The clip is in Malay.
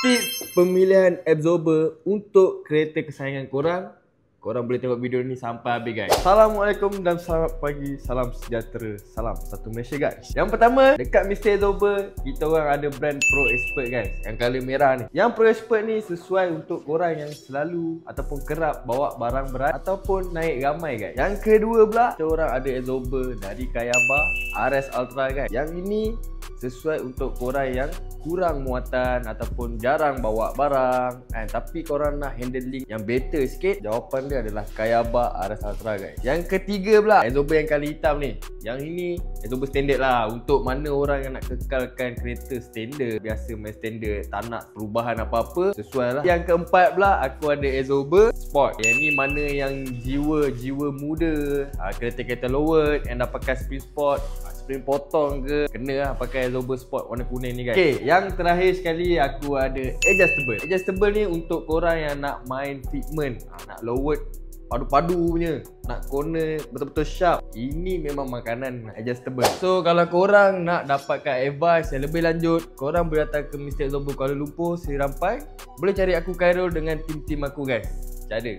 Tips pemilihan absorber untuk kereta kesayangan korang. Korang boleh tengok video ni sampai habis guys. Assalamualaikum dan selamat pagi. Salam sejahtera. Salam satu Malaysia guys. Yang pertama, dekat Mr. Absorber, kita orang ada brand Pro Expert guys, yang color merah ni. Yang Pro Expert ni sesuai untuk korang yang selalu ataupun kerap bawa barang berat ataupun naik ramai guys. Yang kedua pula, kita orang ada absorber dari Kayaba RS Ultra guys. Yang ini sesuai untuk korang yang kurang muatan ataupun jarang bawa barang tapi korang nak handling yang better sikit, jawapan dia adalah Kayaba RS Ultra guys. Yang ketiga pula, absorber yang color hitam ni. Yang ini absorber standard lah, untuk mana orang yang nak kekalkan kereta standard, biasa main standard, tak nak perubahan apa-apa, sesuai lah. Yang keempat pula, aku ada absorber sport. Yang ni mana yang jiwa muda, kereta-kereta lowered yang dah pakai spring sport, spring potong ke, kena lah pakai absorber sport warna kuning ni guys. Okay, yang terakhir sekali aku ada adjustable. Adjustable ni untuk korang yang nak main fitment, nak lowered padu-padu punya, nak corner betul-betul sharp. Ini memang makanan adjustable. So kalau korang nak dapatkan advice yang lebih lanjut, korang boleh datang ke Mr. Absorber Kuala Lumpur, Seri Rampai. Boleh cari aku Khairul dengan tim-tim aku guys. Cara